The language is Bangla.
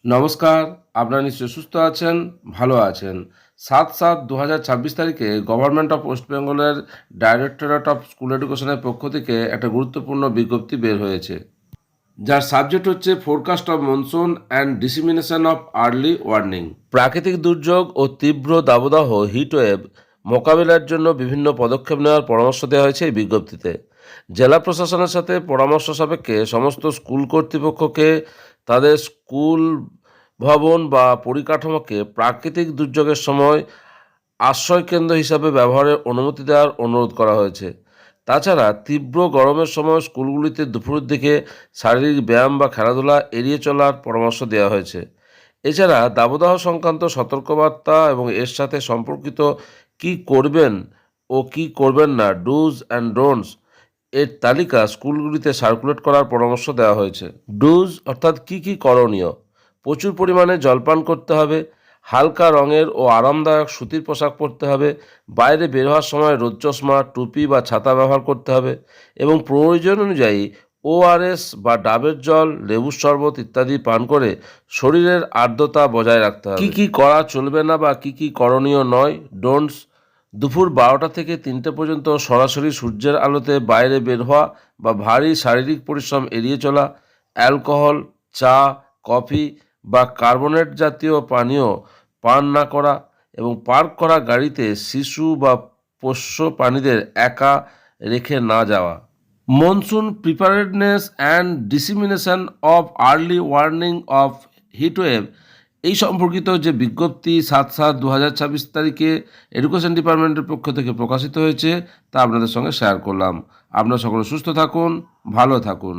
নমস্কার, আপনারা নিশ্চয়ই সুস্থ আছেন, ভালো আছেন। ৭/৭/২০২৬ তারিখে গভর্নমেন্ট অফ ওয়েস্ট বেঙ্গলের ডাইরেক্টরেট অফ স্কুল এডুকেশনের পক্ষ থেকে একটা গুরুত্বপূর্ণ বিজ্ঞপ্তি বের হয়েছে, যার সাবজেক্ট হচ্ছে forecast of monsoon and dissemination of early warning. প্রাকৃতিক দুর্যোগ ও তীব্র দাবদাহ হিটওয়েভ মোকাবিলার জন্য বিভিন্ন পদক্ষেপ নেওয়ার পরামর্শ দেওয়া হয়েছে এই বিজ্ঞপ্তিতে। জেলা প্রশাসনের সাথে পরামর্শ সাপেক্ষে সমস্ত স্কুল কর্তৃপক্ষকে তাদের স্কুল ভবন বা পরিকাঠামোকে প্রাকৃতিক দুর্যোগের সময় আশ্রয়কেন্দ্র হিসাবে ব্যবহারের অনুমতি দেওয়ার অনুরোধ করা হয়েছে। তাছাড়া তীব্র গরমের সময় স্কুলগুলিতে দুপুরের দিকে শারীরিক ব্যায়াম বা খেলাধুলা এড়িয়ে চলার পরামর্শ দেওয়া হয়েছে। এছাড়া দাবদাহ সংক্রান্ত সতর্কবার্তা এবং এর সাথে সম্পর্কিত কী করবেন ও কী করবেন না, ডুজ অ্যান্ড ডোন্টস এর তালিকা স্কুলগুলিতে সার্কুলেট করার পরামর্শ দেওয়া হয়েছে। ডুজ অর্থাৎ কী কী করণীয়: প্রচুর পরিমাণে জলপান করতে হবে, হালকা রঙের ও আরামদায়ক সুতির পোশাক পরতে হবে, বাইরে বের হওয়ার সময় রোদ চশমা, টুপি বা ছাতা ব্যবহার করতে হবে এবং প্রয়োজন অনুযায়ী ওআরএস বা ডাবের জল, লেবুর শরবত ইত্যাদি পান করে শরীরের আর্দ্রতা বজায় রাখতে হবে। কী কী করা চলবে না বা কী কী করণীয় নয়, ডোন্টস: দুপুর 12টা থেকে 3টে পর্যন্ত সরাসরি সূর্যের আলোতে বাইরে বের হওয়া বা ভারী শারীরিক পরিশ্রম এড়িয়ে চলা, অ্যালকোহল, চা, কফি বা কার্বনেট জাতীয় পানীয় পান না করা এবং পার্ক করা গাড়িতে শিশু বা পোষ্য প্রাণীদের একা রেখে না যাওয়া। Monsoon preparedness and dissemination of early warning of heatwave এই সম্পর্কিত যে বিজ্ঞপ্তি ৭/৭/২০২৬ তারিখে এডুকেশন ডিপার্টমেন্টের পক্ষ থেকে প্রকাশিত হয়েছে তা আপনাদের সঙ্গে শেয়ার করলাম। আপনারা সকলে সুস্থ থাকুন, ভালো থাকুন।